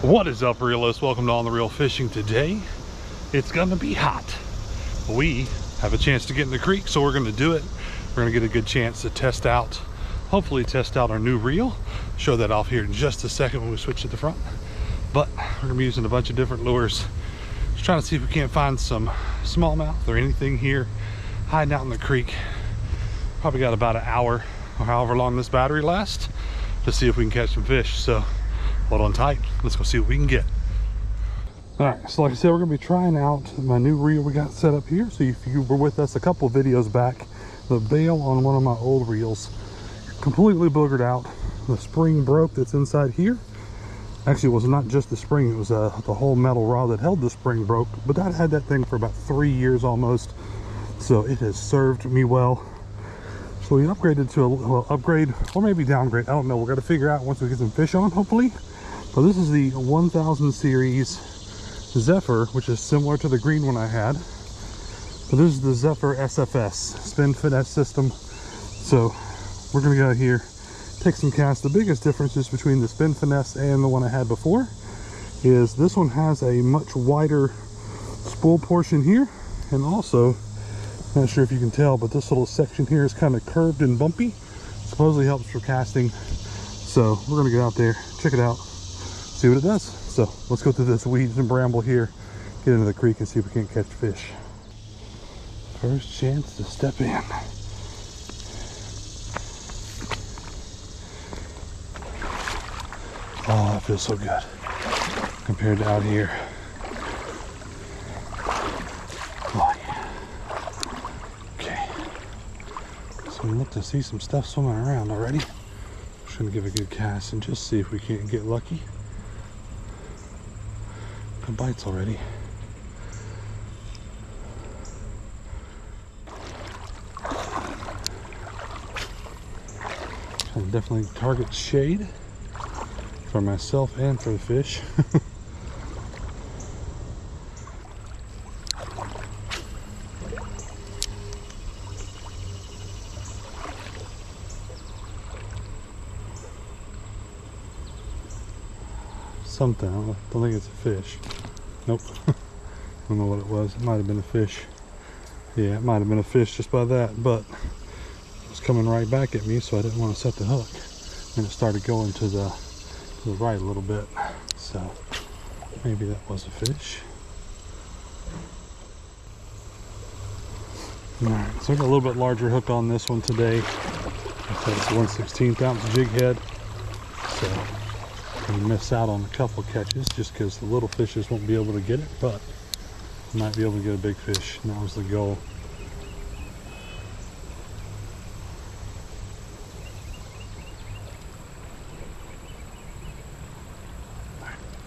What is up, realists? Welcome to On The Real Fishing. Today it's gonna be hot. We have a chance to get in the creek, so we're gonna do it. We're gonna get a good chance to test out, hopefully test out our new reel. Show that off here in just a second when we switch to the front. But we're gonna be using a bunch of different lures. Just trying to see if we can't find some smallmouth or anything here hiding out in the creek. Probably got about an hour or however long this battery lasts to see if we can catch some fish. So hold on tight, let's go see what we can get. All right, so like I said, we're gonna be trying out my new reel we got set up here. So if you were with us a couple of videos back, the bail on one of my old reels completely boogered out. The spring broke that's inside here. Actually, it was not just the spring, it was the whole metal rod that held the spring broke. But I had that thing for about 3 years almost, so it has served me well. So we upgraded to a, well, upgrade or maybe downgrade, I don't know. We're gonna figure out once we get some fish on, hopefully. But this is the 1000 series Zephyr, which is similar to the green one I had. But this is the Zephyr SFS, spin finesse system. So we're gonna go here, take some casts. The biggest differences between the spin finesse and the one I had before is this one has a much wider spool portion here, and also, not sure if you can tell, but this little section here is kind of curved and bumpy. Supposedly helps for casting. So we're gonna get out there, check it out, see what it does. So let's go through this weeds and bramble here, get into the creek and see if we can't catch fish. First chance to step in. Oh, that feels so good compared to out here. Oh yeah. Okay. So we look to see some stuff swimming around already. Just gonna give a good cast and just see if we can't get lucky. Good bites already. I'll definitely target shade for myself and for the fish. Something, I don't think it's a fish. Nope. I don't know what it was. It might have been a fish. Yeah, it might have been a fish just by that, but it was coming right back at me, so I didn't want to set the hook. And it started going to the right a little bit. So maybe that was a fish. Alright, so I got a little bit larger hook on this one today. I said it's a 1/16 ounce jig head. So I miss out on a couple of catches just because the little fishes won't be able to get it, but I might be able to get a big fish, and that was the goal.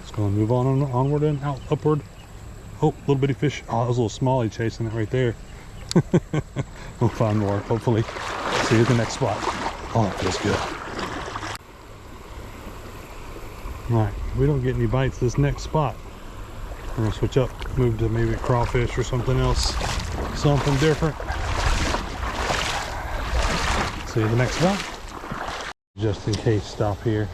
Let's go and move on onward and out, upward. Oh, little bitty fish. Oh, that was a little smallie chasing it right there. We'll find more, hopefully. See you at the next spot. Oh, that feels good. Alright, if we don't get any bites this next spot, we're gonna switch up, move to maybe a crawfish or something else, something different. See you at the next spot. Just in case, stop here.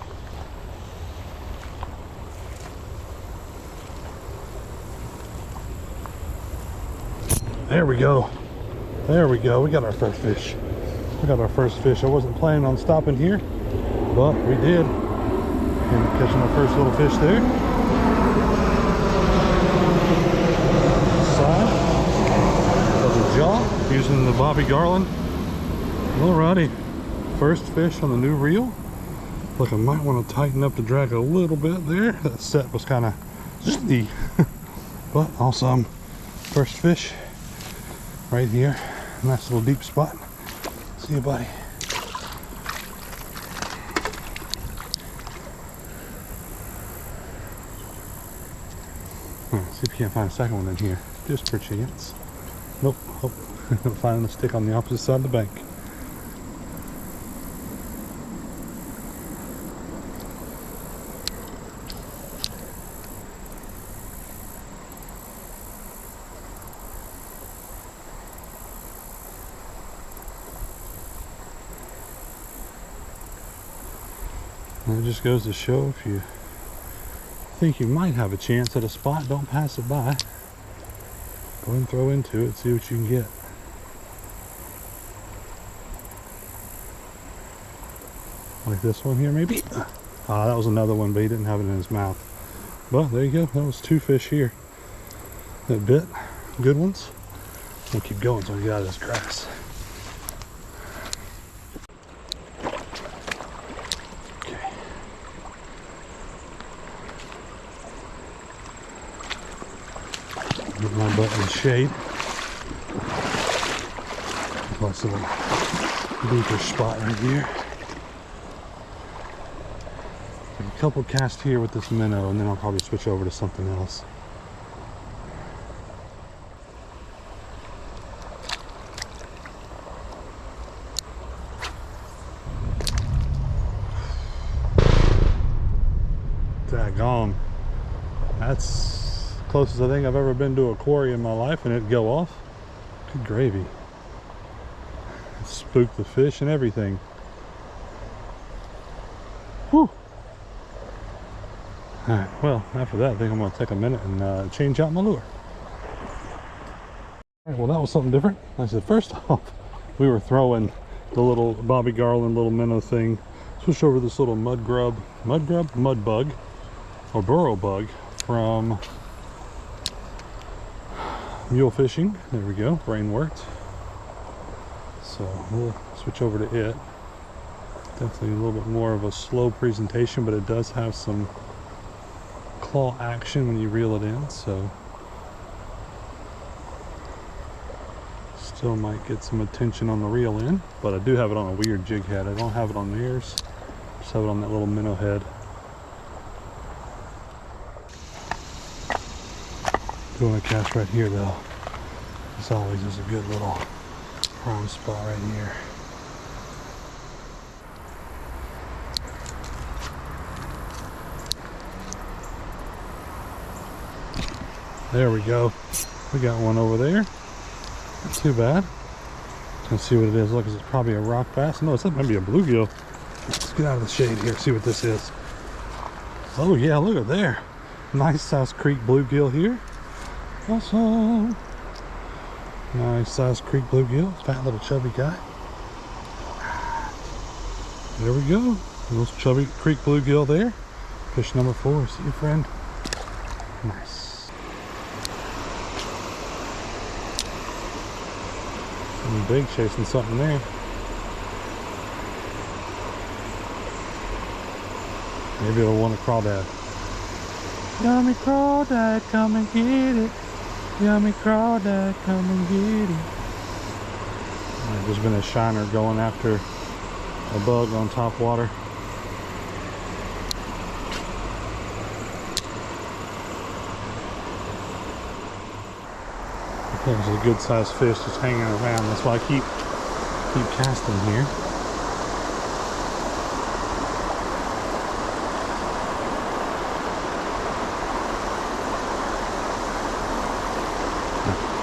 There we go. There we go. We got our first fish. We got our first fish. I wasn't planning on stopping here, but we did. And catching our first little fish there. Side of the jaw, using the Bobby Garland. Alrighty, first fish on the new reel. Look, I might want to tighten up the drag a little bit there. That set was kind of zesty, but awesome. First fish right here. Nice little deep spot. See you, buddy. See if you can't find a second one in here, just for chance. Nope, oh, finding a stick on the opposite side of the bank. And it just goes to show, if you think you might have a chance at a spot. Don't pass it by. Go and throw into it, see what you can get. Like this one here, maybe? Ah, that was another one, but he didn't have it in his mouth. Well, there you go. That was 2 fish here that bit. Good ones. We'll keep going until we get out of this grass. Okay. Get my butt in the shade. Nice little deeper spot right here. A couple casts here with this minnow, and then I'll probably switch over to something else. Daggone. That's the closest I think I've ever been to a quarry in my life, and it'd go off. Good gravy. It spooked the fish and everything. Whew. Alright, well, after that, I think I'm going to take a minute and change out my lure. Alright, well, that was something different. Like I said, first off, we were throwing the little Bobby Garland little minnow thing. Switched over this little mud bug, or burrow bug from Mule Fishing. There we go, brain worked. So we'll switch over to it. Definitely a little bit more of a slow presentation, but it does have some claw action when you reel it in, so still might get some attention on the reel in, but I do have it on a weird jig head. I don't have it on theirs, just have it on that little minnow head. Doing a cast right here though. This always is a good little prime spot right here. There we go. We got one over there. Not too bad. Let's see what it is. Look, it's probably a rock bass. No, it's not. Maybe a bluegill. Let's get out of the shade here, see what this is. Oh yeah, look at there. Nice size creek bluegill here. Awesome. Nice size creek bluegill. Fat little chubby guy. There we go. A little chubby creek bluegill there. Fish number 4. See you, friend. Nice. Big chasing something there. Maybe it'll want a crawdad. Yummy crawdad, come and get it. Yummy crawdad, come and get it. There's been a shiner going after a bug on top water. There's a good sized fish just hanging around. That's why I keep casting here.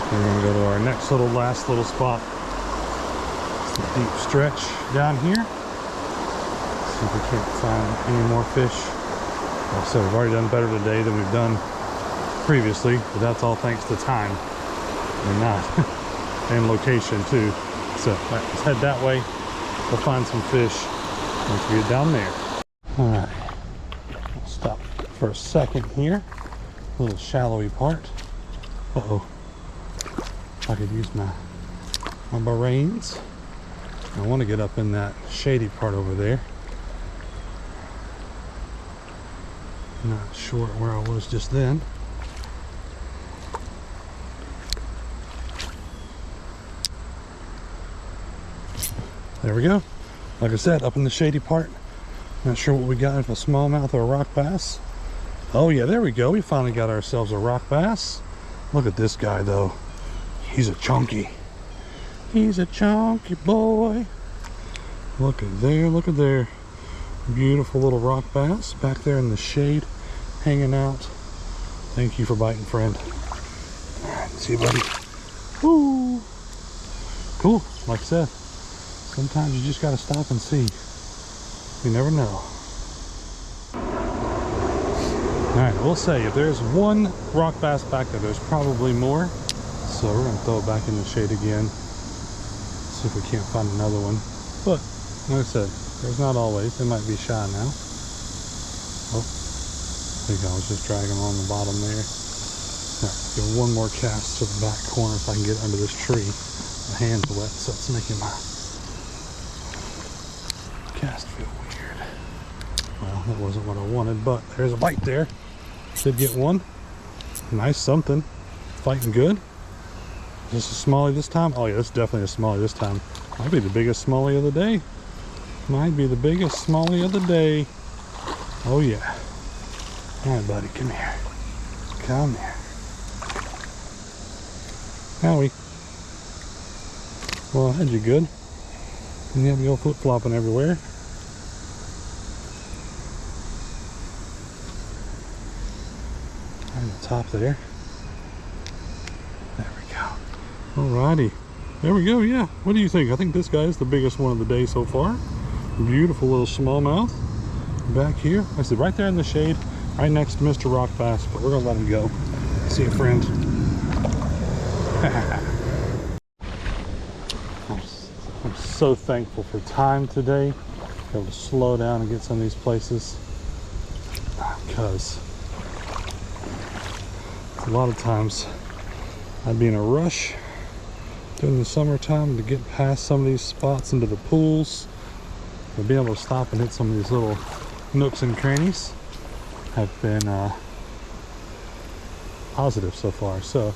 We're going to go to our next last little spot. It's a deep stretch down here. See if we can't find any more fish. Like I said, we've already done better today than we've done previously, but that's all thanks to time. And not and location too. So let's head that way. We'll find some fish once we get down there. All right, we'll stop for a second here. A little shallowy part. Uh-oh. If I could use my reins. I want to get up in that shady part over there. Not sure where I was just then. There we go. Like I said, up in the shady part. Not sure what we got, if a smallmouth or a rock bass. Oh yeah, there we go. We finally got ourselves a rock bass. Look at this guy though. He's a chunky. He's a chunky boy. Look at there, look at there. Beautiful little rock bass back there in the shade, hanging out. Thank you for biting, friend. All right, see you, buddy. Woo! Cool, like I said. Sometimes you just gotta stop and see. You never know. Alright, we'll say if there's one rock bass back there, there's probably more. So we're going to throw it back in the shade again. See if we can't find another one. But, like I said, there's not always. They might be shy now. Oh, I think I was just dragging on the bottom there. Alright, give one more cast to the back corner if I can get under this tree. My hand's wet, so it's making my cast feel weird. Well, that wasn't what I wanted, but there's a bite there. Did get one. Nice something. Fighting good. Is this a smallie this time? Oh yeah, this is definitely a smallie this time. Might be the biggest smallie of the day. Might be the biggest smallie of the day. Oh yeah. Alright buddy, come here. Come here. Howie. Well, I had you good. And you have me all flip-flopping everywhere. Right on the top there. There we go. Alrighty. There we go, yeah. What do you think? I think this guy is the biggest one of the day so far. Beautiful little smallmouth. Back here. I said right there in the shade, right next to Mr. Rock Bass, but we're gonna let him go. See you, friend. I'm so thankful for time today. Be able to slow down and get some of these places, because a lot of times I'd be in a rush during the summertime to get past some of these spots into the pools, but being able to stop and hit some of these little nooks and crannies have been positive so far. So,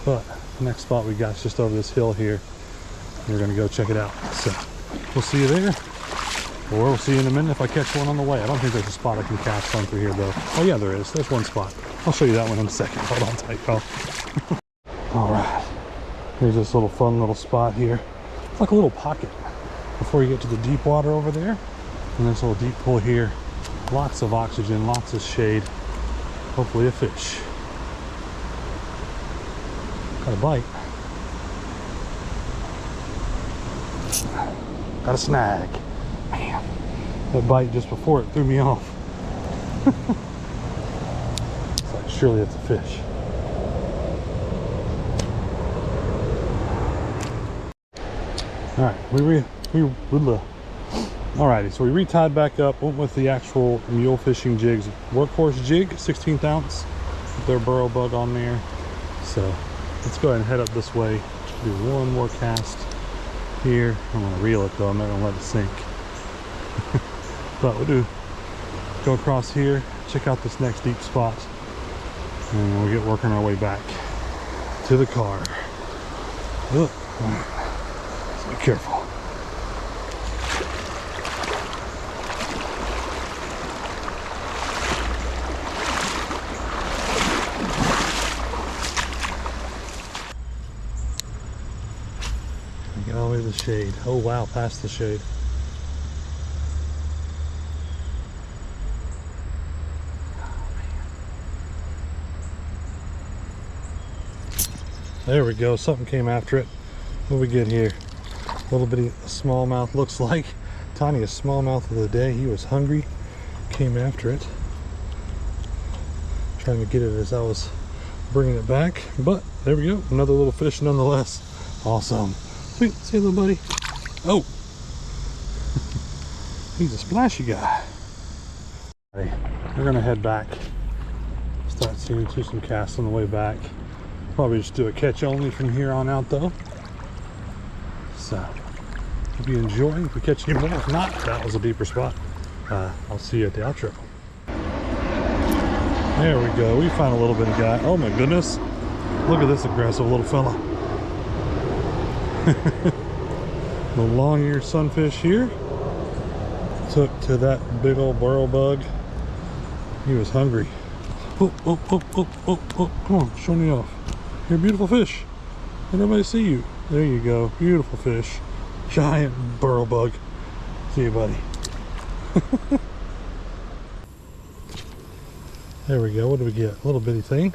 but the next spot we got is just over this hill here. We're gonna go check it out. So we'll see you there, or we'll see you in a minute if I catch one on the way. I don't think there's a spot I can cast on through here though. Oh yeah, there is. There's one spot. I'll show you that one in a second. Hold on tight, y'all. All right, here's this little fun little spot here. It's like a little pocket before you get to the deep water over there. And this little deep pool here. Lots of oxygen, lots of shade. Hopefully a fish. Got a bite. Got a snag. Man, that bite just before it threw me off. It's like, surely it's a fish. All right, alrighty, so we retied back up, went with the actual mule fishing jigs, workhorse jig, 16th ounce, with their burrow bug on there. So let's go ahead and head up this way. Do one more cast here. I'm gonna reel it though, I'm not gonna let it sink. But we'll do go across here, check out this next deep spot, and we'll get working our way back to the car. Look, all right, so be careful. Get all the way to the shade. Oh wow, past the shade. There we go, something came after it. What do we get here? A little bitty smallmouth, looks like. Tiniest smallmouth of the day. He was hungry, came after it. Trying to get it as I was bringing it back, but there we go, another little fish nonetheless. Awesome. Sweet, see you, little buddy. Oh, he's a splashy guy. Hey, we're gonna head back. Start seeing some casts on the way back. Probably just do a catch only from here on out though. So, hope you enjoy. If we catch any more, if not, that was a deeper spot. I'll see you at the outro. There we go. We found a little bit of guy. Oh my goodness. Look at this aggressive little fella. The long-eared sunfish here. Took to that big old burrow bug. He was hungry. Oh, oh, oh, oh, oh, oh. Come on, show me off. You're a beautiful fish. Let everybody see you. There you go. Beautiful fish. Giant burrow bug. See you, buddy. There we go. What did we get? A little bitty thing.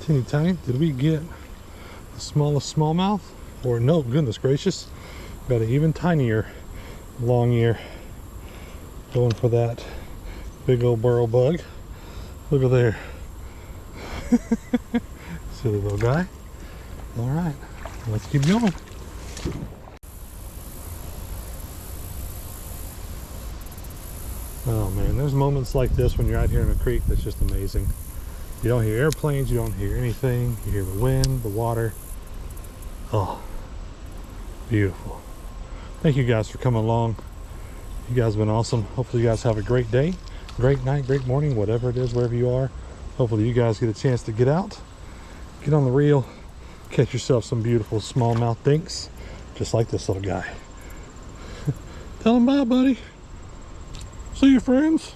Teeny tiny. Did we get the smallest smallmouth? Or no, goodness gracious. Got an even tinier long ear. Going for that big old burrow bug. Look at there. Silly little guy. All right, let's keep going. Oh man, there's moments like this when you're out here in a creek that's just amazing. You don't hear airplanes, you don't hear anything. You hear the wind, the water. Oh, beautiful. Thank you guys for coming along. You guys have been awesome. Hopefully you guys have a great day, great night, great morning, whatever it is, wherever you are. Hopefully you guys get a chance to get out, get on the reel, catch yourself some beautiful smallmouth dinks, just like this little guy. Tell him bye, buddy. See you, friends.